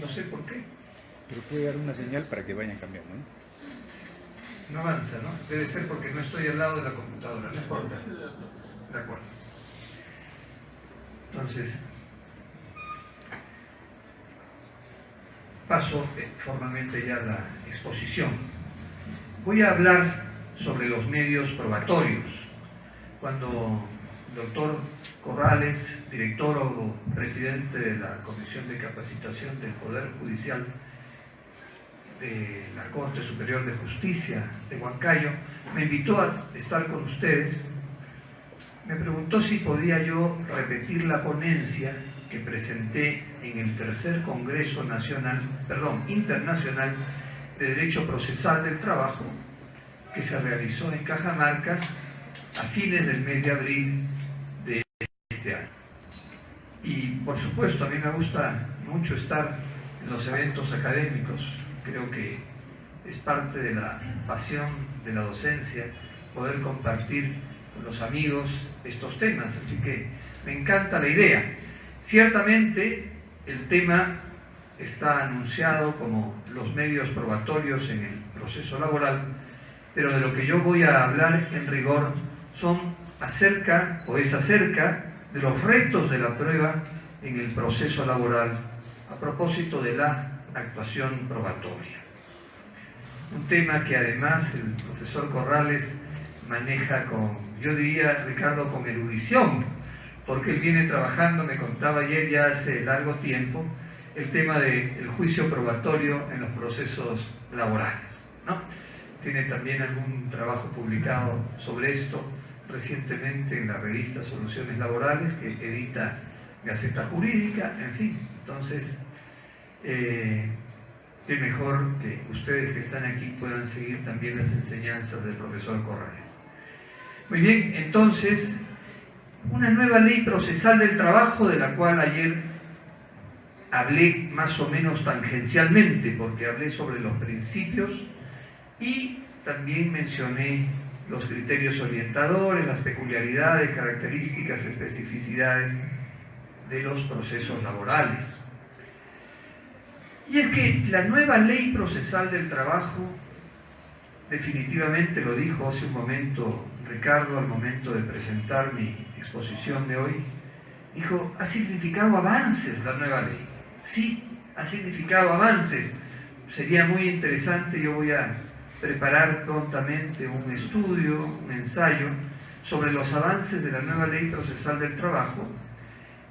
No sé por qué. Pero puede dar una señal para que vayan cambiando, ¿no? No avanza, ¿no? Debe ser porque no estoy al lado de la computadora, no importa. De acuerdo. Entonces, paso formalmente ya a la exposición. Voy a hablar sobre los medios probatorios. Cuando el doctor Corrales, director o presidente de la Comisión de Capacitación del Poder Judicial de la Corte Superior de Justicia de Huancayo, me invitó a estar con ustedes, me preguntó si podía yo repetir la ponencia que presenté en el tercer Congreso Internacional de Derecho Procesal del Trabajo, que se realizó en Cajamarca a fines del mes de abril de este año. Y por supuesto, a mí me gusta mucho estar en los eventos académicos. Creo que es parte de la pasión de la docencia poder compartir con los amigos estos temas, así que me encanta la idea. Ciertamente el tema está anunciado como los medios probatorios en el proceso laboral, pero de lo que yo voy a hablar en rigor es acerca de los retos de la prueba en el proceso laboral a propósito de la actuación probatoria. Un tema que además el profesor Corrales maneja yo diría, Ricardo, con erudición, porque él viene trabajando, me contaba ayer ya hace largo tiempo, el tema del juicio probatorio en los procesos laborales, ¿no? Tiene también algún trabajo publicado sobre esto recientemente en la revista Soluciones Laborales, que edita Gaceta Jurídica, en fin. Entonces, qué mejor que ustedes que están aquí puedan seguir también las enseñanzas del profesor Corrales. Muy bien, entonces, una nueva ley procesal del trabajo, de la cual ayer hablé más o menos tangencialmente, porque hablé sobre los principios y también mencioné los criterios orientadores, las peculiaridades, características, especificidades de los procesos laborales. Y es que la nueva ley procesal del trabajo, definitivamente lo dijo hace un momento Ricardo al momento de presentar mi exposición de hoy, dijo, ha significado avances la nueva ley. Sí, ha significado avances. Sería muy interesante, yo voy a preparar prontamente un estudio, un ensayo sobre los avances de la nueva ley procesal del trabajo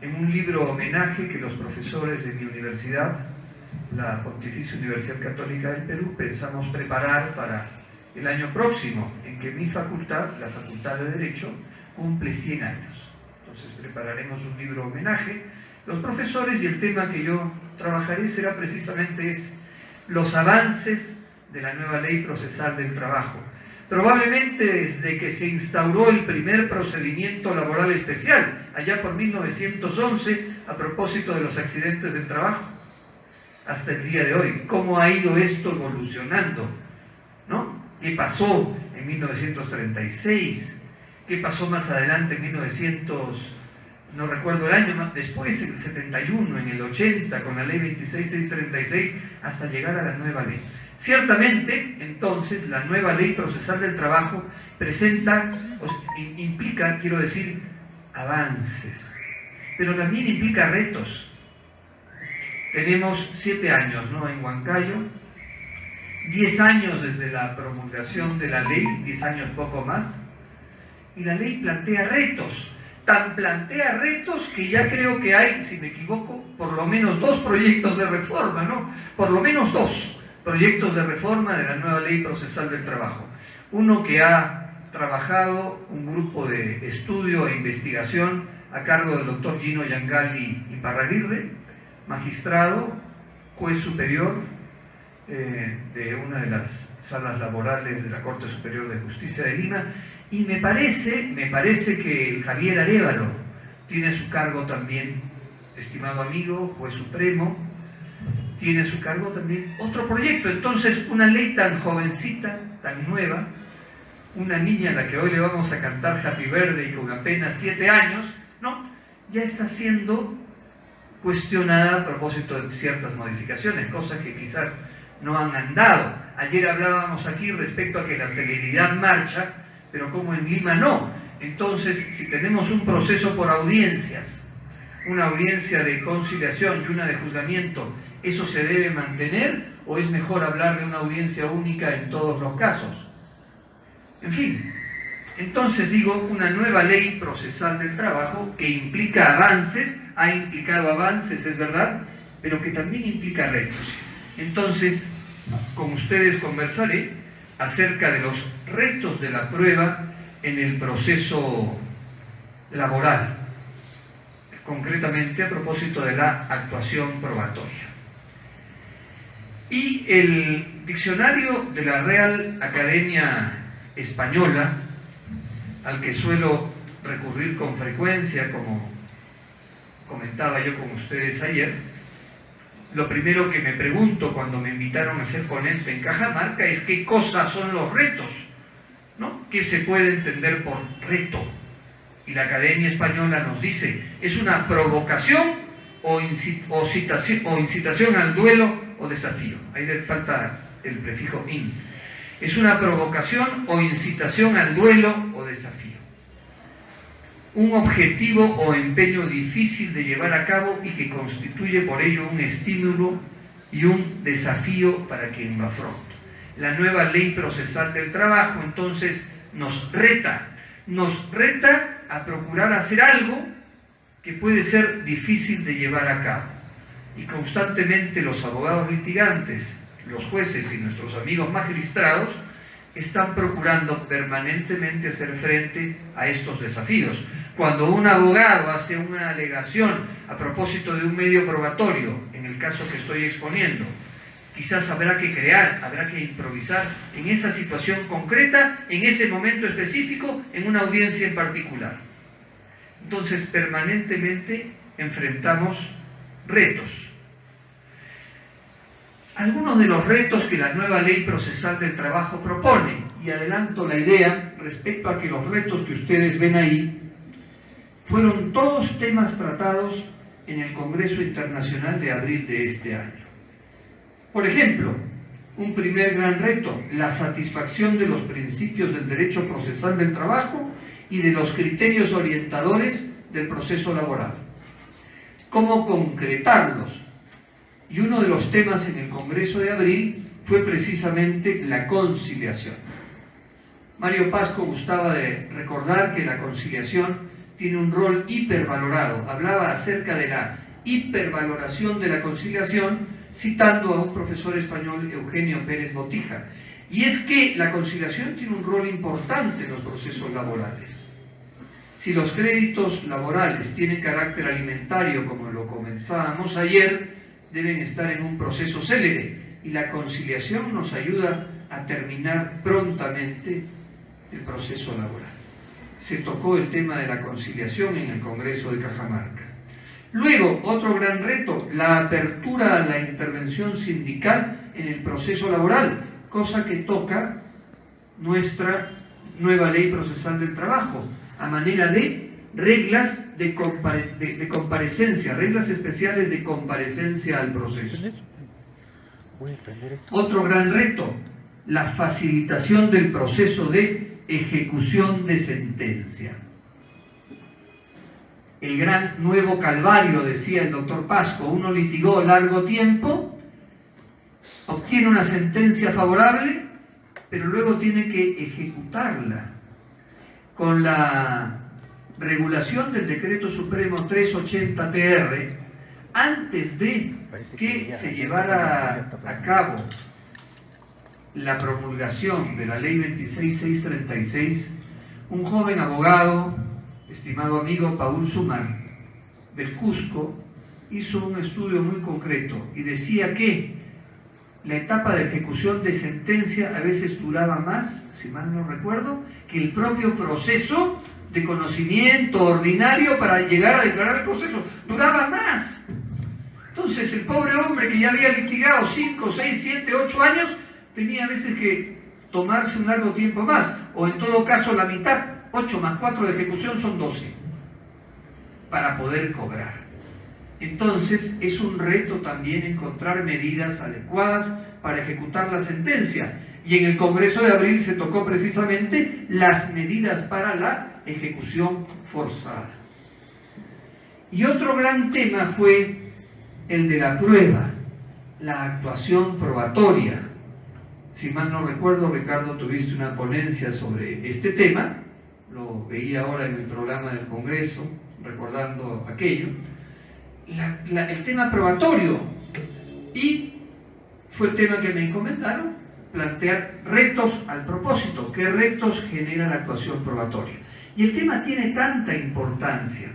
en un libro homenaje que los profesores de mi universidad, la Pontificia Universidad Católica del Perú, pensamos preparar para el año próximo, en que mi facultad, la Facultad de Derecho, cumple 100 años. Entonces prepararemos un libro homenaje, los profesores, y el tema que yo trabajaré será precisamente los avances de la nueva ley procesal del trabajo. Probablemente desde que se instauró el primer procedimiento laboral especial, allá por 1911, a propósito de los accidentes del trabajo, hasta el día de hoy. ¿Cómo ha ido esto evolucionando? ¿No? ¿Qué pasó en 1936? ¿Qué pasó más adelante en 1900? No recuerdo el año, después en el 71, en el 80, con la ley 26636, hasta llegar a la nueva ley. Ciertamente, entonces, la nueva ley procesal del trabajo implica, quiero decir, avances, pero también implica retos. Tenemos 7 años, ¿no?, en Huancayo, 10 años desde la promulgación de la ley, 10 años poco más, y la ley plantea retos. Tan plantea retos que ya creo que hay, si me equivoco, por lo menos 2 proyectos de reforma, ¿no? Por lo menos 2 proyectos de reforma de la nueva ley procesal del trabajo. Uno que ha trabajado un grupo de estudio e investigación a cargo del doctor Gino Yangali Iparraguirre, magistrado, juez superior de una de las salas laborales de la Corte Superior de Justicia de Lima, y me parece que Javier Arévalo tiene a su cargo también, estimado amigo, juez supremo, tiene a su cargo también otro proyecto. Entonces, una ley tan jovencita, tan nueva, una niña a la que hoy le vamos a cantar Happy Birthday con apenas 7 años, ¿no?, ya está siendo cuestionada a propósito de ciertas modificaciones, cosas que quizás no han andado. Ayer hablábamos aquí respecto a que la celeridad marcha, pero como en Lima no. Entonces, si tenemos un proceso por audiencias, una audiencia de conciliación y una de juzgamiento, ¿eso se debe mantener o es mejor hablar de una audiencia única en todos los casos? En fin, entonces digo, una nueva ley procesal del trabajo que implica avances, ha implicado avances, es verdad, pero que también implica retos. Entonces, con ustedes conversaré acerca de los retos de la prueba en el proceso laboral, concretamente a propósito de la actuación probatoria. Y el diccionario de la Real Academia Española, al que suelo recurrir con frecuencia, como comentaba yo con ustedes ayer, lo primero que me pregunto cuando me invitaron a ser ponente en Cajamarca es qué cosas son los retos, ¿no? ¿Qué se puede entender por reto? Y la Academia Española nos dice, es una provocación o incitación al duelo o desafío. Ahí le falta el prefijo in. Es una provocación o incitación al duelo o desafío. Un objetivo o empeño difícil de llevar a cabo y que constituye por ello un estímulo y un desafío para quien lo afronta. La nueva ley procesal del trabajo entonces nos reta a procurar hacer algo que puede ser difícil de llevar a cabo. Y constantemente los abogados litigantes, los jueces y nuestros amigos magistrados están procurando permanentemente hacer frente a estos desafíos. Cuando un abogado hace una alegación a propósito de un medio probatorio, en el caso que estoy exponiendo, quizás habrá que crear, habrá que improvisar en esa situación concreta, en ese momento específico, en una audiencia en particular. Entonces, permanentemente enfrentamos retos. Algunos de los retos que la nueva ley procesal del trabajo propone, y adelanto la idea respecto a que los retos que ustedes ven ahí fueron todos temas tratados en el Congreso Internacional de abril de este año. Por ejemplo, un primer gran reto, la satisfacción de los principios del derecho procesal del trabajo y de los criterios orientadores del proceso laboral. ¿Cómo concretarlos? Y uno de los temas en el Congreso de abril fue precisamente la conciliación. Mario Pasco gustaba de recordar que la conciliación tiene un rol hipervalorado. Hablaba acerca de la hipervaloración de la conciliación, citando a un profesor español, Eugenio Pérez Botija. Y es que la conciliación tiene un rol importante en los procesos laborales. Si los créditos laborales tienen carácter alimentario, como lo comenzábamos ayer, deben estar en un proceso célere, y la conciliación nos ayuda a terminar prontamente el proceso laboral. Se tocó el tema de la conciliación en el Congreso de Cajamarca. Luego, otro gran reto, la apertura a la intervención sindical en el proceso laboral, cosa que toca nuestra nueva ley procesal del trabajo, a manera de reglas de comparecencia, reglas especiales de comparecencia al proceso. Otro gran reto, la facilitación del proceso de ejecución de sentencia. El gran nuevo calvario, decía el doctor Pasco, uno litigó largo tiempo, obtiene una sentencia favorable, pero luego tiene que ejecutarla. Con la regulación del Decreto Supremo 380-PR, antes de que se llevara a cabo la promulgación de la Ley 26636, un joven abogado, estimado amigo Paul Sumar, del Cusco, hizo un estudio muy concreto y decía que la etapa de ejecución de sentencia a veces duraba más, si mal no recuerdo, que el propio proceso de conocimiento ordinario para llegar a declarar el proceso. Duraba más. Entonces el pobre hombre que ya había litigado 5, 6, 7, 8 años, tenía a veces que tomarse un largo tiempo más, o en todo caso la mitad, 8 más 4 de ejecución son 12, para poder cobrar. Entonces es un reto también encontrar medidas adecuadas para ejecutar la sentencia. Y en el Congreso de abril se tocó precisamente las medidas para la ejecución forzada. Y otro gran tema fue el de la prueba, la actuación probatoria. Si mal no recuerdo, Ricardo, tuviste una ponencia sobre este tema, lo veía ahora en el programa del Congreso, recordando aquello. El tema probatorio, y fue el tema que me encomendaron, plantear retos al propósito. ¿Qué retos genera la actuación probatoria? Y el tema tiene tanta importancia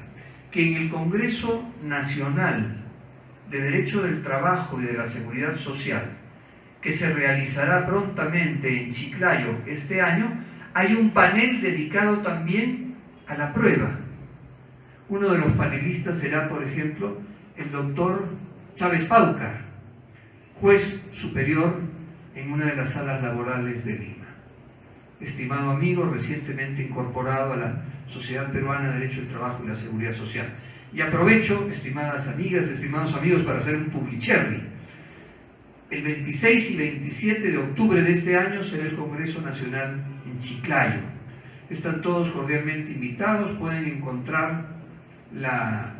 que en el Congreso Nacional de Derecho del Trabajo y de la Seguridad Social, que se realizará prontamente en Chiclayo este año, hay un panel dedicado también a la prueba. Uno de los panelistas será, por ejemplo, el doctor Chávez Paucar, juez superior en una de las salas laborales de Lima. Estimado amigo, recientemente incorporado a la Sociedad Peruana de Derecho del Trabajo y la Seguridad Social. Y aprovecho, estimadas amigas, estimados amigos, para hacer un publicherry. El 26 y 27 de octubre de este año será el Congreso Nacional en Chiclayo. Están todos cordialmente invitados, pueden encontrar la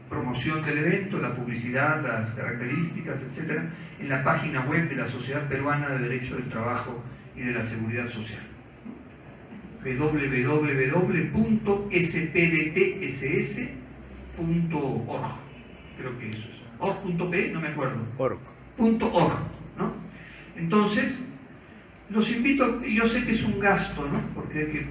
promoción del evento, la publicidad, las características, etcétera, en la página web de la Sociedad Peruana de Derecho del Trabajo y de la Seguridad Social. www.spdtss.org, creo que eso es. org.p, no me acuerdo. Org. .org, ¿no? Entonces, los invito, yo sé que es un gasto, ¿no? Porque hay que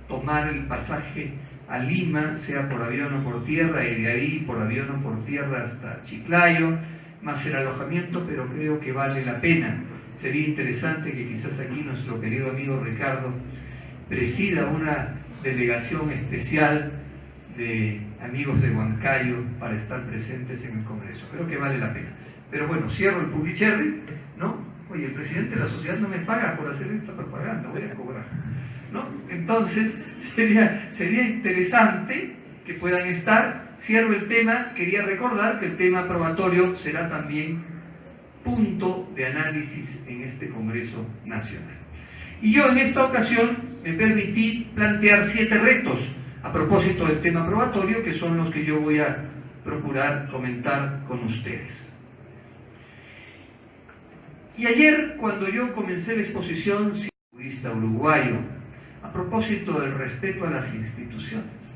tomar el pasaje a Lima, sea por avión o por tierra, y de ahí por avión o por tierra hasta Chiclayo, más el alojamiento, pero creo que vale la pena. Sería interesante que quizás aquí nuestro querido amigo Ricardo presida una delegación especial de amigos de Huancayo para estar presentes en el Congreso. Creo que vale la pena. Pero bueno, cierro el publicherry, ¿no? Oye, el presidente de la sociedad no me paga por hacer esta propaganda, voy a cobrar, ¿no? Entonces, sería interesante que puedan estar. Cierro el tema, quería recordar que el tema probatorio será también punto de análisis en este Congreso Nacional. Y yo en esta ocasión me permití plantear 7 retos a propósito del tema probatorio, que son los que yo voy a procurar comentar con ustedes. Y ayer, cuando yo comencé la exposición, jurista uruguayo, a propósito del respeto a las instituciones,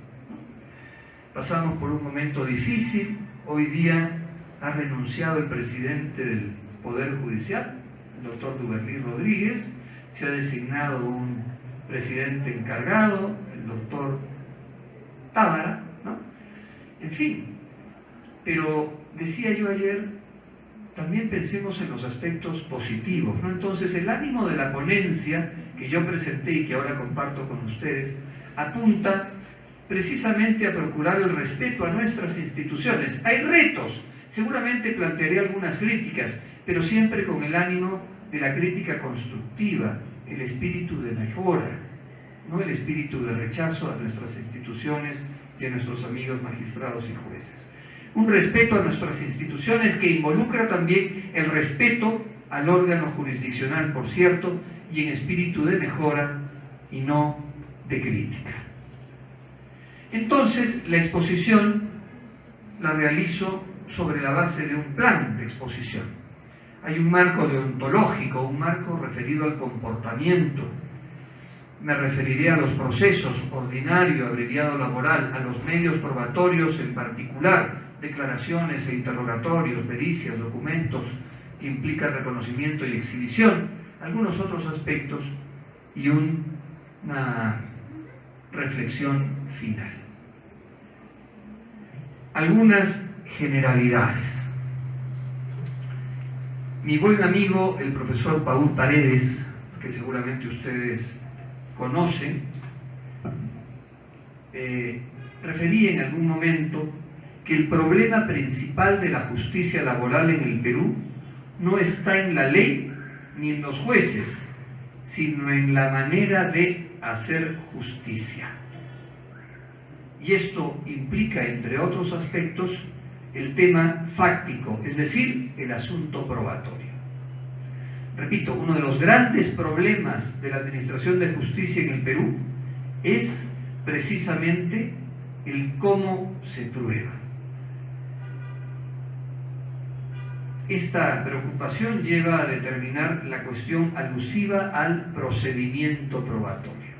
pasamos por un momento difícil. Hoy día ha renunciado el presidente del Poder Judicial, el doctor Duberlí Rodríguez, se ha designado un presidente encargado, el doctor Tábara, ¿no? En fin, pero decía yo ayer, también pensemos en los aspectos positivos, ¿no? Entonces, el ánimo de la ponencia que yo presenté y que ahora comparto con ustedes apunta precisamente a procurar el respeto a nuestras instituciones. Hay retos, seguramente plantearé algunas críticas, pero siempre con el ánimo de la crítica constructiva, el espíritu de mejora, no el espíritu de rechazo a nuestras instituciones y a nuestros amigos magistrados y jueces. Un respeto a nuestras instituciones que involucra también el respeto al órgano jurisdiccional, por cierto, y en espíritu de mejora y no de crítica. Entonces, la exposición la realizo sobre la base de un plan de exposición. Hay un marco deontológico, un marco referido al comportamiento. Me referiré a los procesos, ordinario, abreviado laboral, a los medios probatorios en particular, declaraciones e interrogatorios, pericias, documentos que implican reconocimiento y exhibición, algunos otros aspectos y una reflexión final. Algunas generalidades. Mi buen amigo, el profesor Paul Paredes, que seguramente ustedes conocen, refería en algún momento que el problema principal de la justicia laboral en el Perú no está en la ley ni en los jueces, sino en la manera de hacer justicia. Y esto implica, entre otros aspectos, el tema fáctico, es decir, el asunto probatorio. Repito, uno de los grandes problemas de la administración de justicia en el Perú es precisamente el cómo se prueba. Esta preocupación lleva a determinar la cuestión alusiva al procedimiento probatorio.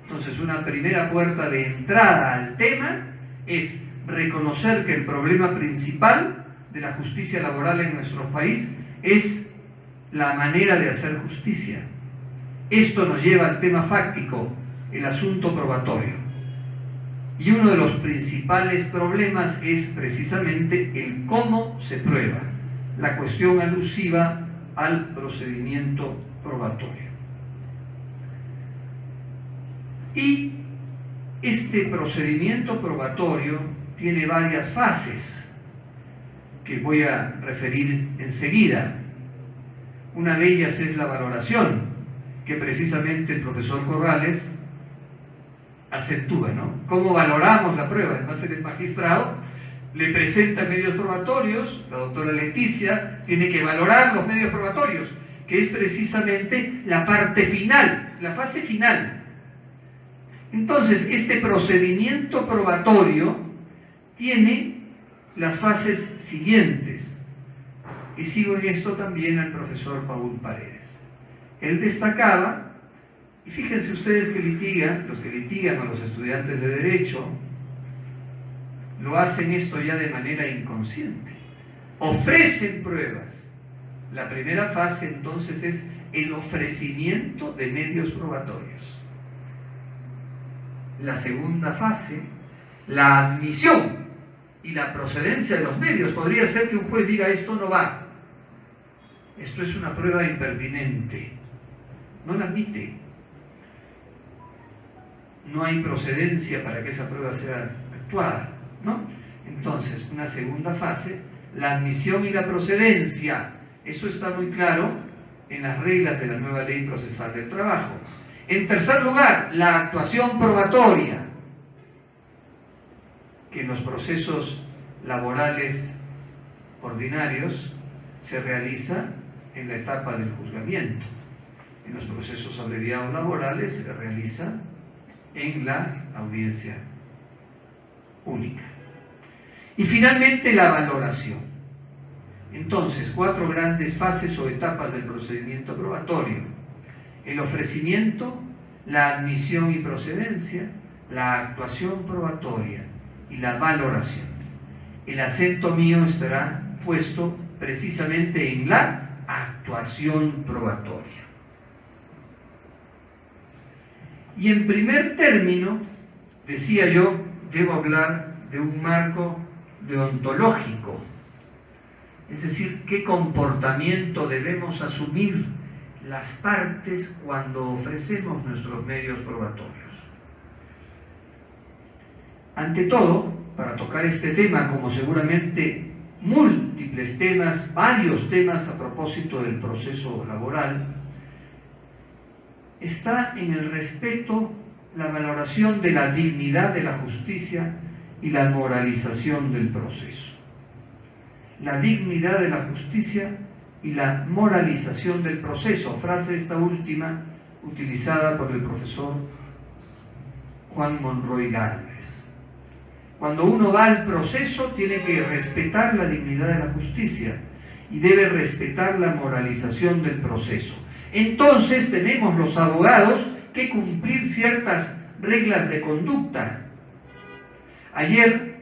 Entonces, una primera puerta de entrada al tema es reconocer que el problema principal de la justicia laboral en nuestro país es la manera de hacer justicia. Esto nos lleva al tema fáctico, el asunto probatorio. Y uno de los principales problemas es precisamente el cómo se prueba, la cuestión alusiva al procedimiento probatorio. Y este procedimiento probatorio tiene varias fases que voy a referir enseguida. Una de ellas es la valoración, que precisamente el profesor Corrales acentúa, ¿no? ¿Cómo valoramos la prueba? Además, él es magistrado, le presenta medios probatorios, la doctora Leticia tiene que valorar los medios probatorios, que es precisamente la parte final, la fase final. Entonces, este procedimiento probatorio tiene las fases siguientes. Y sigo en esto también al profesor Paul Paredes. Él destacaba, y fíjense ustedes que litigan, los que litigan o los estudiantes de Derecho, lo hacen esto ya de manera inconsciente. Ofrecen pruebas. La primera fase entonces es el ofrecimiento de medios probatorios. La segunda fase, la admisión y la procedencia de los medios. Podría ser que un juez diga esto no va. Esto es una prueba impertinente. No la admite. No hay procedencia para que esa prueba sea actuada, ¿no? Entonces, una segunda fase, la admisión y la procedencia. Eso está muy claro en las reglas de la nueva Ley Procesal del Trabajo. En tercer lugar, la actuación probatoria, que en los procesos laborales ordinarios se realiza en la etapa del juzgamiento. En los procesos abreviados laborales se realiza en la audiencia única. Y finalmente la valoración. Entonces, 4 grandes fases o etapas del procedimiento probatorio: el ofrecimiento, la admisión y procedencia, la actuación probatoria y la valoración. El acento mío estará puesto precisamente en la actuación probatoria. Y en primer término, decía yo, debo hablar de un marco deontológico, es decir, qué comportamiento debemos asumir las partes cuando ofrecemos nuestros medios probatorios. Ante todo, para tocar este tema, como seguramente múltiples temas, varios temas a propósito del proceso laboral, está en el respeto, la valoración de la dignidad de la justicia y la moralización del proceso. La dignidad de la justicia y la moralización del proceso, frase esta última utilizada por el profesor Juan Monroy Gálvez. Cuando uno va al proceso tiene que respetar la dignidad de la justicia y debe respetar la moralización del proceso. Entonces tenemos los abogados que cumplir ciertas reglas de conducta. Ayer,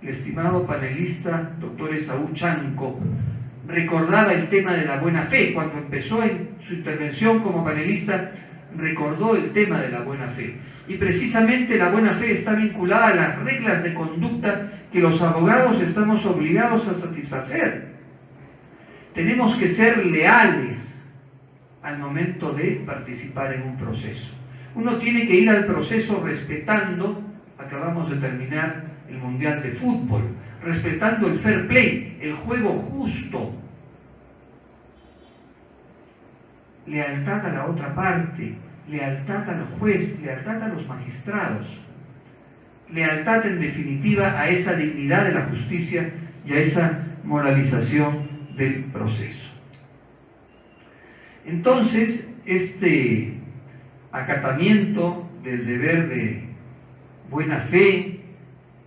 el estimado panelista, doctor Esaú Chanco, recordaba el tema de la buena fe. Cuando empezó en su intervención como panelista, recordó el tema de la buena fe. Y precisamente la buena fe está vinculada a las reglas de conducta que los abogados estamos obligados a satisfacer. Tenemos que ser leales al momento de participar en un proceso. Uno tiene que ir al proceso respetando, acabamos de terminar el Mundial de Fútbol, respetando el fair play, el juego justo, lealtad a la otra parte, lealtad al juez, lealtad a los magistrados. lealtad en definitiva a esa dignidad de la justicia y a esa moralización del proceso. Entonces, este acatamiento del deber de buena fe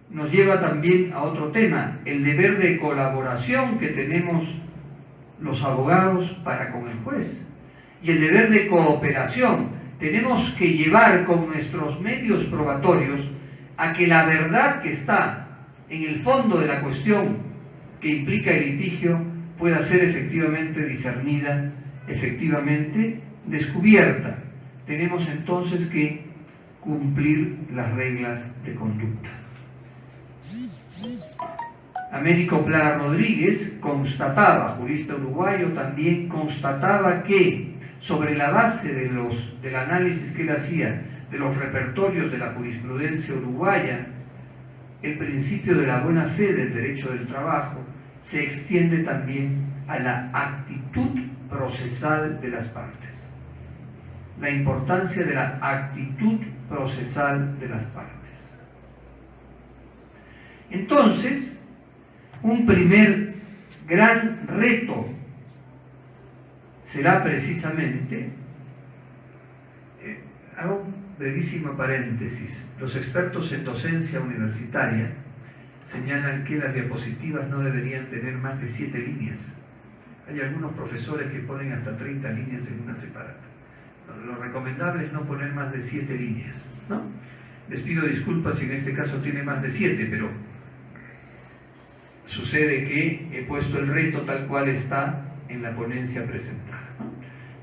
nos lleva también a otro tema, el deber de colaboración que tenemos los abogados para con el juez y el deber de cooperación. Tenemos que llevar con nuestros medios probatorios a que la verdad que está en el fondo de la cuestión que implica el litigio pueda ser efectivamente discernida, efectivamente descubierta. Tenemos entonces que cumplir las reglas de conducta. Américo Plá Rodríguez constataba, jurista uruguayo, también constataba que sobre la base del análisis que él hacía de los repertorios de la jurisprudencia uruguaya, el principio de la buena fe del derecho del trabajo se extiende también a la actitud procesal de las partes. La importancia de la actitud procesal de las partes. Entonces, un primer gran reto será precisamente, hago un brevísimo paréntesis, los expertos en docencia universitaria señalan que las diapositivas no deberían tener más de 7 líneas. Hay algunos profesores que ponen hasta 30 líneas en una separata. Lo recomendable es no poner más de 7 líneas, ¿no? Les pido disculpas si en este caso tiene más de 7, pero sucede que he puesto el reto tal cual está en la ponencia presentada, ¿no?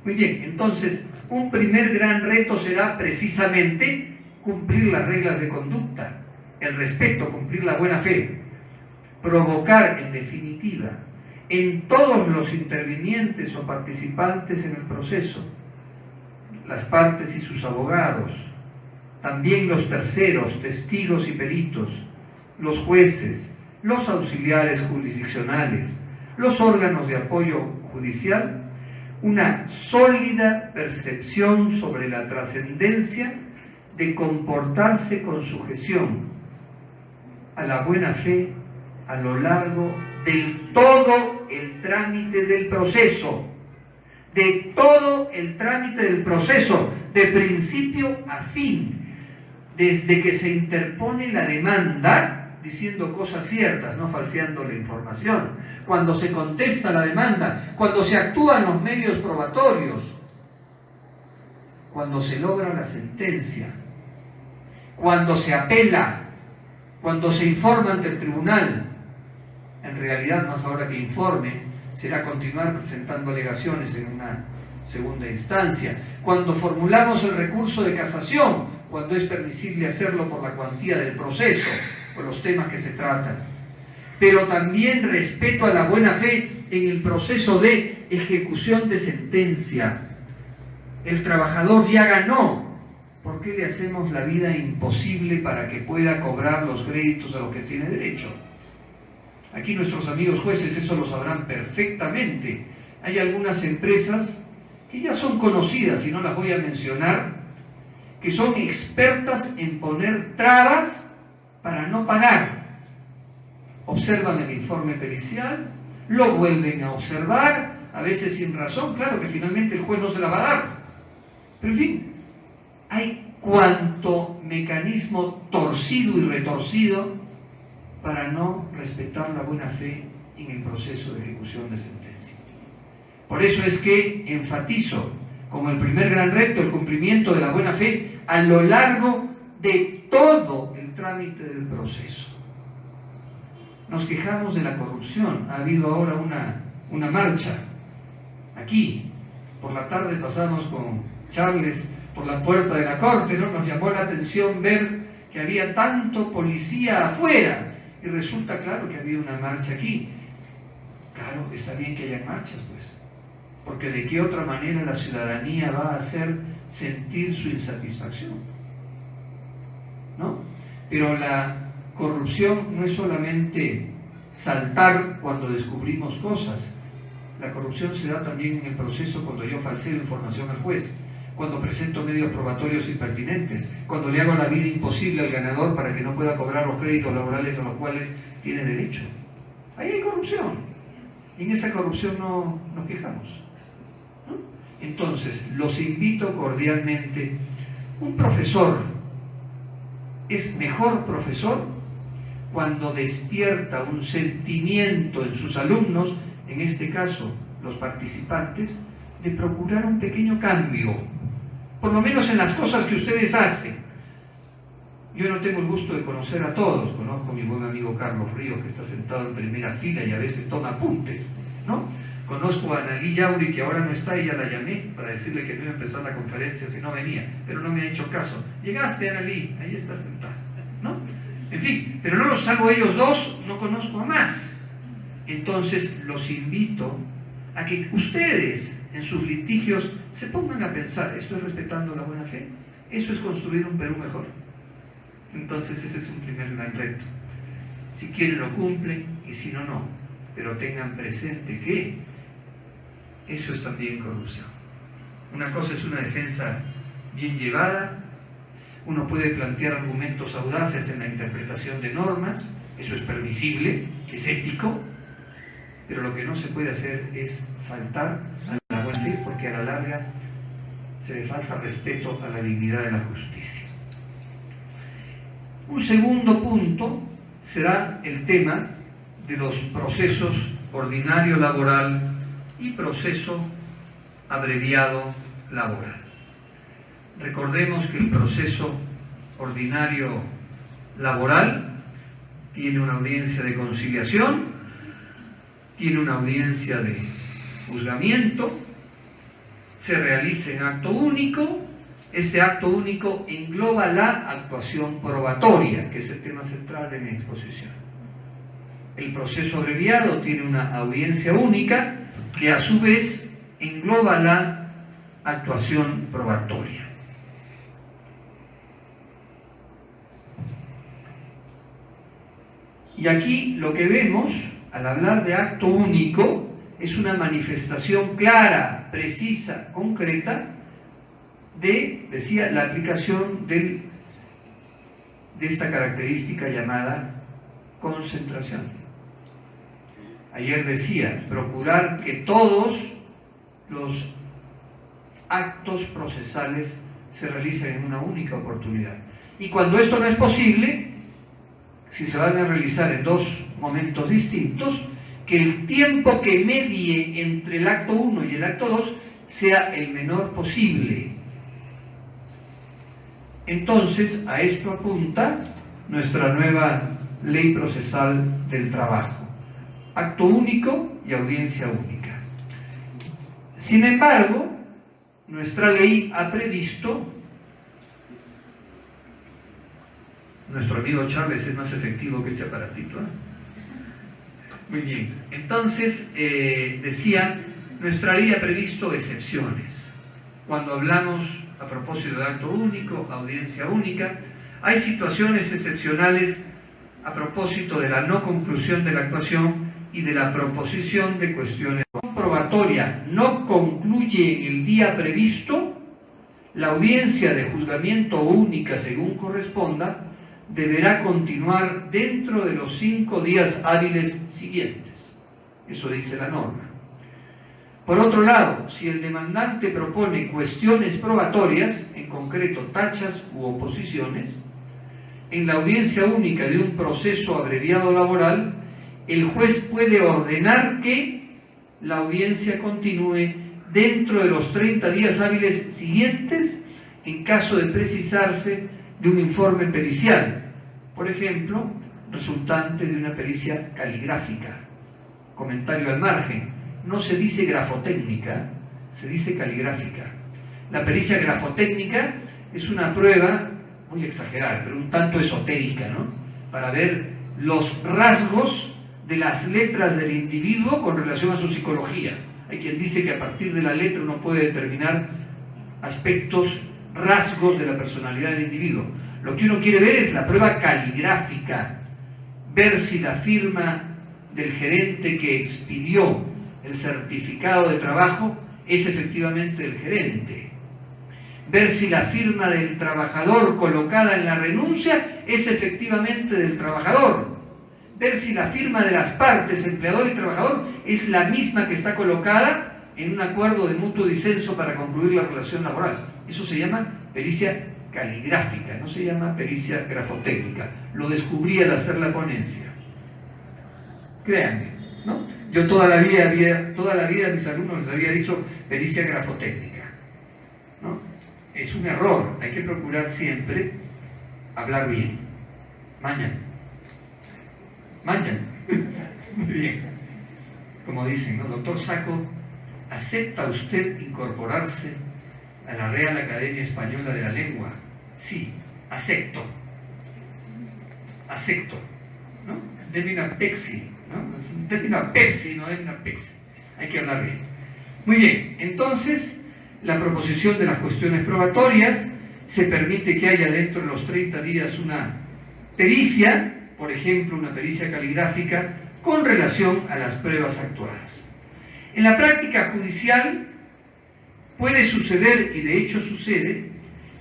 Muy bien, entonces, un primer gran reto será precisamente cumplir las reglas de conducta, el respeto, cumplir la buena fe, provocar en definitiva en todos los intervinientes o participantes en el proceso, las partes y sus abogados, también los terceros, testigos y peritos, los jueces, los auxiliares jurisdiccionales, los órganos de apoyo judicial, una sólida percepción sobre la trascendencia de comportarse con sujeción a la buena fe a lo largo del todo el trámite del proceso, de todo el trámite del proceso, de principio a fin, desde que se interpone la demanda, diciendo cosas ciertas, no falseando la información, cuando se contesta la demanda, cuando se actúan los medios probatorios, cuando se logra la sentencia, cuando se apela, cuando se informa ante el tribunal. En realidad, más ahora que informe, será continuar presentando alegaciones en una segunda instancia. Cuando formulamos el recurso de casación, cuando es permisible hacerlo por la cuantía del proceso, por los temas que se tratan. Pero también respeto a la buena fe en el proceso de ejecución de sentencia. El trabajador ya ganó. ¿Por qué le hacemos la vida imposible para que pueda cobrar los créditos a los que tiene derecho? Aquí nuestros amigos jueces eso lo sabrán perfectamente. Hay algunas empresas que ya son conocidas, y no las voy a mencionar, que son expertas en poner trabas para no pagar. Observan el informe pericial, lo vuelven a observar, a veces sin razón, claro que finalmente el juez no se la va a dar. Pero en fin, hay cuanto mecanismo torcido y retorcido para no respetar la buena fe en el proceso de ejecución de sentencia. Por eso es que enfatizo como el primer gran reto el cumplimiento de la buena fe a lo largo de todo el trámite del proceso. Nos quejamos de la corrupción. Ha habido ahora una marcha aquí. Por la tarde pasamos con Charles por la puerta de la corte, ¿no? Nos llamó la atención ver que había tanto policía afuera. Y resulta claro que había una marcha aquí. Claro, está bien que haya marchas, pues. Porque de qué otra manera la ciudadanía va a hacer sentir su insatisfacción, ¿no? Pero la corrupción no es solamente saltar cuando descubrimos cosas. La corrupción se da también en el proceso cuando yo falseo información al juez, cuando presento medios probatorios impertinentes, cuando le hago la vida imposible al ganador para que no pueda cobrar los créditos laborales a los cuales tiene derecho. Ahí hay corrupción. Y en esa corrupción no nos quejamos, ¿no? Entonces, los invito cordialmente. Un profesor es mejor profesor cuando despierta un sentimiento en sus alumnos, en este caso los participantes, de procurar un pequeño cambio, por lo menos en las cosas que ustedes hacen. Yo no tengo el gusto de conocer a todos, conozco a mi buen amigo Carlos Ríos, que está sentado en primera fila y a veces toma apuntes, ¿no? Conozco a Analí Yauri, que ahora no está, y ya la llamé para decirle que no iba a empezar la conferencia si no venía, pero no me ha hecho caso. Llegaste, Analí, ahí está sentada, ¿no? En fin, pero no los salvo ellos dos, no conozco a más. Entonces los invito a que ustedes en sus litigios se pongan a pensar, ¿estoy respetando la buena fe? ¿Eso es construir un Perú mejor? Entonces ese es un primer gran reto. Si quieren lo cumplen y si no, no. Pero tengan presente que eso es también corrupción. Una cosa es una defensa bien llevada, uno puede plantear argumentos audaces en la interpretación de normas, eso es permisible, es ético, pero lo que no se puede hacer es faltar a la buena fe, porque a la larga se le falta respeto a la dignidad de la justicia. Un segundo punto será el tema de los procesos ordinario laboral y proceso abreviado laboral. Recordemos que el proceso ordinario laboral tiene una audiencia de conciliación, tiene una audiencia de juzgamiento, se realiza en acto único. Este acto único engloba la actuación probatoria, que es el tema central de mi exposición. El proceso abreviado tiene una audiencia única que a su vez engloba la actuación probatoria. Y aquí lo que vemos al hablar de acto único es una manifestación clara, precisa, concreta de, decía, la aplicación de esta característica llamada concentración. Ayer decía, procurar que todos los actos procesales se realicen en una única oportunidad. Y cuando esto no es posible, si se van a realizar en dos momentos distintos, que el tiempo que medie entre el acto 1 y el acto 2 sea el menor posible. Entonces, a esto apunta nuestra nueva ley procesal del trabajo. Acto único y audiencia única. Sin embargo, nuestra ley ha previsto, nuestro amigo Charles es más efectivo que este aparatito, ¿eh? Muy bien. Entonces, decía, nuestra ley ha previsto excepciones. Cuando hablamos a propósito de acto único, audiencia única, hay situaciones excepcionales a propósito de la no conclusión de la actuación y de la proposición de cuestiones. La probatoria no concluye en el día previsto, la audiencia de juzgamiento única, según corresponda, deberá continuar dentro de los 5 días hábiles siguientes. Eso dice la norma. Por otro lado, si el demandante propone cuestiones probatorias, en concreto tachas u oposiciones, en la audiencia única de un proceso abreviado laboral, el juez puede ordenar que la audiencia continúe dentro de los 30 días hábiles siguientes en caso de precisarse de un informe pericial, por ejemplo, resultante de una pericia caligráfica. Comentario al margen, no se dice grafotécnica, se dice caligráfica. La pericia grafotécnica es una prueba, voy a exagerar, pero un tanto esotérica, ¿no? Para ver los rasgos de las letras del individuo con relación a su psicología. Hay quien dice que a partir de la letra uno puede determinar aspectos, rasgos de la personalidad del individuo. Lo que uno quiere ver es la prueba caligráfica, ver si la firma del gerente que expidió el certificado de trabajo es efectivamente del gerente. ver si la firma del trabajador colocada en la renuncia es efectivamente del trabajador, ver si la firma de las partes, empleador y trabajador, es la misma que está colocada en un acuerdo de mutuo disenso para concluir la relación laboral. Eso se llama pericia caligráfica, no se llama pericia grafotécnica. Lo descubrí al hacer la ponencia. Créanme, ¿no? Yo toda la vida a mis alumnos les había dicho pericia grafotécnica, ¿no? Es un error, hay que procurar siempre hablar bien. Mañana. Muy bien. Como dicen, ¿no? Doctor Sacco, ¿acepta usted incorporarse a la Real Academia Española de la Lengua? Sí, acepto. Acepto, ¿no? Deme una Pepsi, ¿no? Deme una Pepsi, no deme una Pepsi. Hay que hablar bien. Muy bien, entonces, la proposición de las cuestiones probatorias se permite que haya dentro de los 30 días una pericia, por ejemplo, una pericia caligráfica, con relación a las pruebas actuadas. En la práctica judicial puede suceder, y de hecho sucede,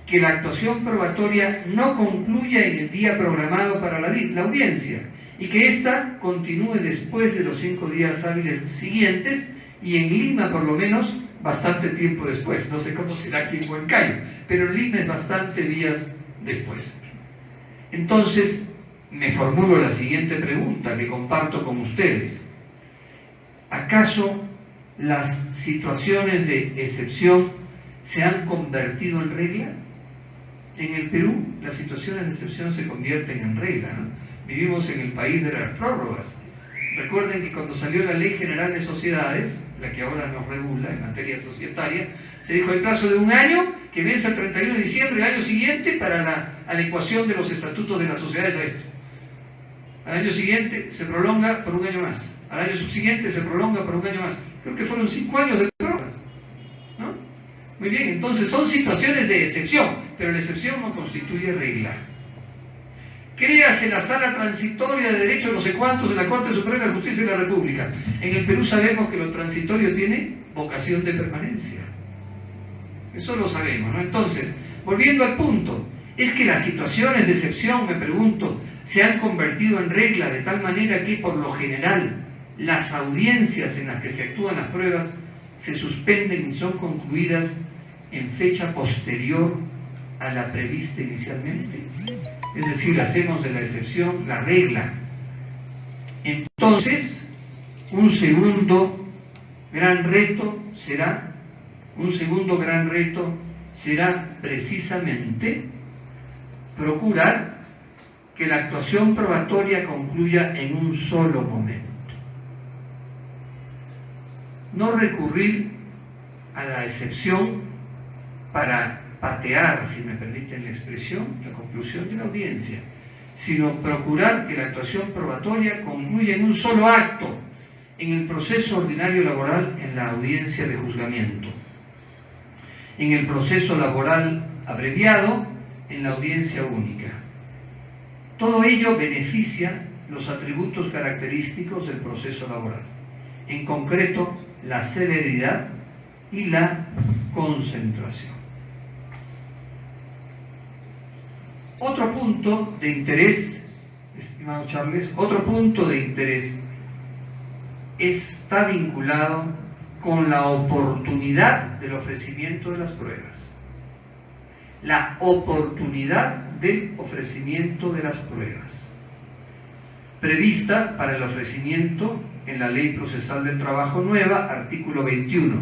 que la actuación probatoria no concluya en el día programado para la audiencia y que ésta continúe después de los 5 días hábiles siguientes y en Lima por lo menos bastante tiempo después. No sé cómo será aquí en Huancayo, pero en Lima es bastante días después. Entonces, me formulo la siguiente pregunta que comparto con ustedes. ¿Acaso las situaciones de excepción se han convertido en regla? En el Perú, las situaciones de excepción se convierten en regla, ¿no? Vivimos en el país de las prórrogas. Recuerden que cuando salió la Ley General de Sociedades, la que ahora nos regula en materia societaria, se dijo el plazo de 1 año que vence el 31 de diciembre del año siguiente para la adecuación de los estatutos de las sociedades a esto. Al año siguiente se prolonga por 1 año más. Al año subsiguiente se prolonga por 1 año más. Creo que fueron 5 años de prórrogas, ¿no? Muy bien, entonces son situaciones de excepción, pero la excepción no constituye regla. Créase la sala transitoria de derecho no sé cuántos de la Corte Suprema de Justicia de la República. En el Perú sabemos que lo transitorio tiene vocación de permanencia. Eso lo sabemos, ¿no? Entonces, volviendo al punto, es que las situaciones de excepción, me pregunto, se han convertido en regla de tal manera que por lo general las audiencias en las que se actúan las pruebas se suspenden y son concluidas en fecha posterior a la prevista inicialmente. Es decir, hacemos de la excepción la regla. Entonces, un segundo gran reto será precisamente procurar que la actuación probatoria concluya en un solo momento. No recurrir a la excepción para patear, si me permiten la expresión, la conclusión de la audiencia, sino procurar que la actuación probatoria concluya en un solo acto, en el proceso ordinario laboral en la audiencia de juzgamiento, en el proceso laboral abreviado en la audiencia única. Todo ello beneficia los atributos característicos del proceso laboral, en concreto la celeridad y la concentración. Otro punto de interés, estimado Charles, otro punto de interés está vinculado con la oportunidad del ofrecimiento de las pruebas. La oportunidad del ofrecimiento de las pruebas, prevista para el ofrecimiento en la Ley Procesal del Trabajo Nueva, artículo 21.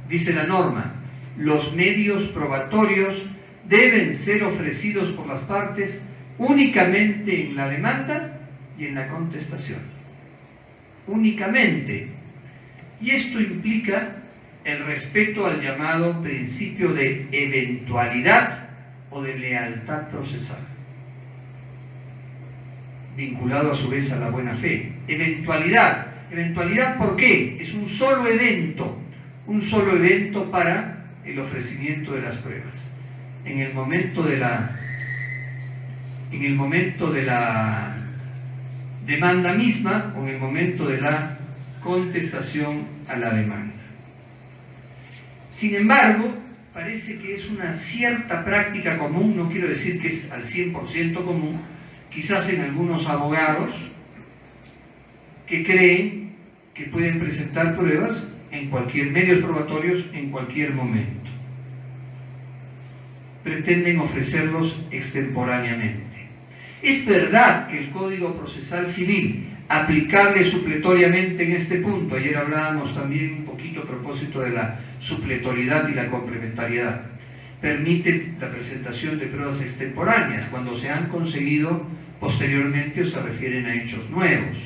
Dice la norma: los medios probatorios deben ser ofrecidos por las partes únicamente en la demanda y en la contestación. Únicamente. Y esto implica el respeto al llamado principio de eventualidad o de lealtad procesal, vinculado a su vez a la buena fe. Eventualidad. ¿Eventualidad por qué? Es un solo evento para el ofrecimiento de las pruebas. En el momento de la demanda misma o en el momento de la contestación a la demanda. Sin embargo, parece que es una cierta práctica común, no quiero decir que es al 100% común, quizás en algunos abogados que creen que pueden presentar pruebas en cualquier medios probatorios en cualquier momento. Pretenden ofrecerlos extemporáneamente. Es verdad que el Código Procesal Civil, aplicable supletoriamente en este punto, ayer hablábamos también un poquito a propósito de la supletoriedad y la complementariedad, permite la presentación de pruebas extemporáneas cuando se han conseguido posteriormente o se refieren a hechos nuevos.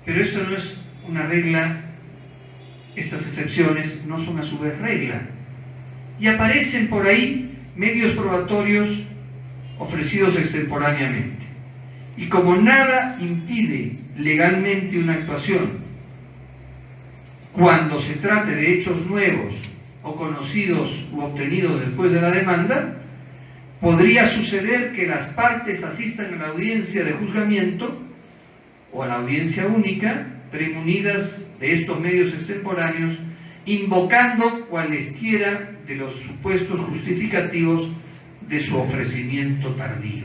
Pero esto no es una regla, estas excepciones no son a su vez regla. Y aparecen por ahí medios probatorios ofrecidos extemporáneamente. Y como nada impide legalmente una actuación cuando se trate de hechos nuevos o conocidos u obtenidos después de la demanda, podría suceder que las partes asistan a la audiencia de juzgamiento o a la audiencia única premunidas de estos medios extemporáneos, invocando cualesquiera de los supuestos justificativos de su ofrecimiento tardío.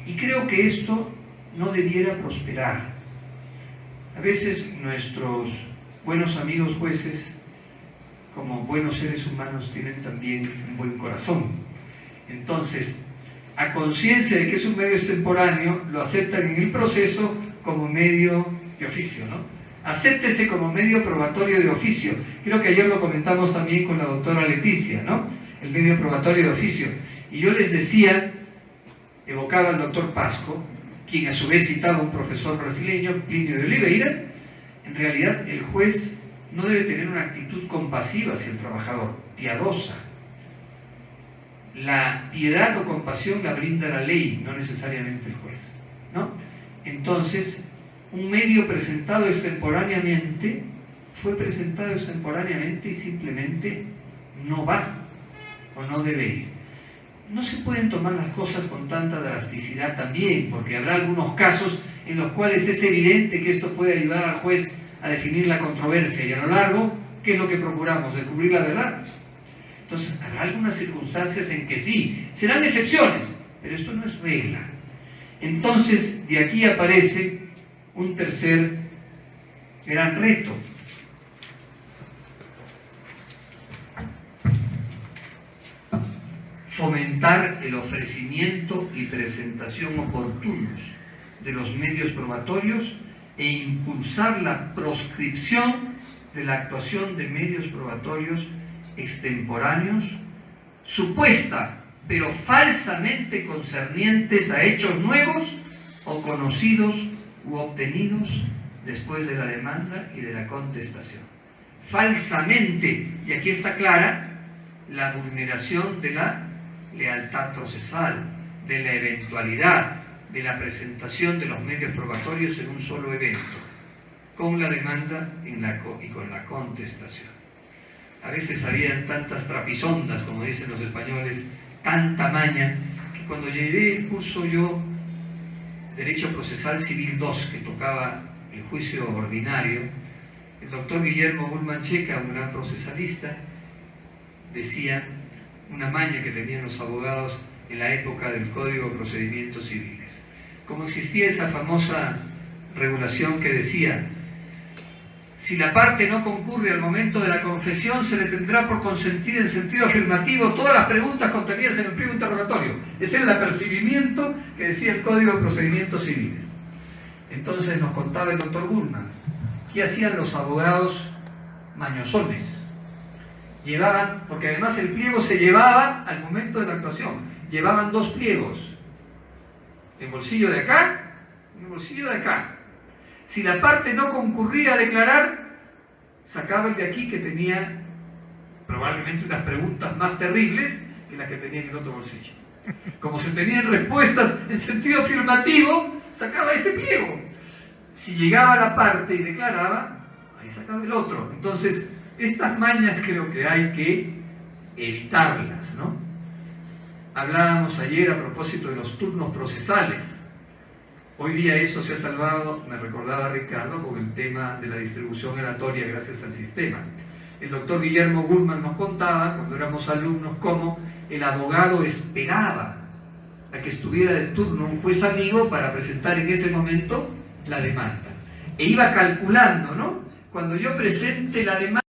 Y creo que esto no debiera prosperar. A veces nuestros buenos amigos jueces, como buenos seres humanos, tienen también un buen corazón. Entonces, a conciencia de que es un medio extemporáneo, lo aceptan en el proceso como medio de oficio, ¿no? Acéptese como medio probatorio de oficio. Creo que ayer lo comentamos también con la doctora Leticia, ¿no? El medio probatorio de oficio. Y yo les decía, evocaba al doctor Pasco, quien a su vez citaba a un profesor brasileño, Plinio de Oliveira. En realidad el juez no debe tener una actitud compasiva hacia el trabajador, piadosa. La piedad o compasión la brinda la ley, no necesariamente el juez, ¿no? Entonces, un medio presentado extemporáneamente fue presentado extemporáneamente y simplemente no va o no debe ir. No se pueden tomar las cosas con tanta drasticidad también, porque habrá algunos casos en los cuales es evidente que esto puede ayudar al juez a definir la controversia, y a lo largo, ¿qué es lo que procuramos? Descubrir la verdad. Entonces, habrá algunas circunstancias en que sí, serán excepciones, pero esto no es regla. Entonces, de aquí aparece un tercer gran reto. Fomentar el ofrecimiento y presentación oportunos de los medios probatorios e impulsar la proscripción de la actuación de medios probatorios extemporáneos, supuesta pero falsamente concernientes a hechos nuevos o conocidos u obtenidos después de la demanda y de la contestación. Falsamente, y aquí está clara la vulneración de la lealtad procesal, de la eventualidad, de la presentación de los medios probatorios en un solo evento, con la demanda y con la contestación. A veces habían tantas trapisondas, como dicen los españoles, tanta maña, que cuando llevé el curso yo, Derecho Procesal Civil 2, que tocaba el juicio ordinario, el doctor Guillermo Bullman Checa, un gran procesalista, decía una maña que tenían los abogados en la época del Código de Procedimientos Civiles. Como existía esa famosa regulación que decía: si la parte no concurre al momento de la confesión, se le tendrá por consentida en sentido afirmativo todas las preguntas contenidas en el pliego interrogatorio. Ese era el apercibimiento que decía el Código de Procedimientos Civiles. Entonces nos contaba el doctor Bullman, ¿qué hacían los abogados mañosones? Llevaban, porque además el pliego se llevaba al momento de la actuación, llevaban dos pliegos, el bolsillo de acá y el bolsillo de acá. Si la parte no concurría a declarar, sacaba el de aquí, que tenía probablemente unas preguntas más terribles que las que tenía en el otro bolsillo. Como se tenían respuestas en sentido afirmativo, sacaba este pliego. Si llegaba la parte y declaraba, ahí sacaba el otro. Entonces, estas mañas creo que hay que evitarlas, ¿no? Hablábamos ayer a propósito de los turnos procesales. Hoy día eso se ha salvado, me recordaba Ricardo, con el tema de la distribución aleatoria gracias al sistema. El doctor Guillermo Gulman nos contaba, cuando éramos alumnos, cómo el abogado esperaba a que estuviera de turno un juez amigo para presentar en ese momento la demanda. E iba calculando, ¿no? Cuando yo presente la demanda,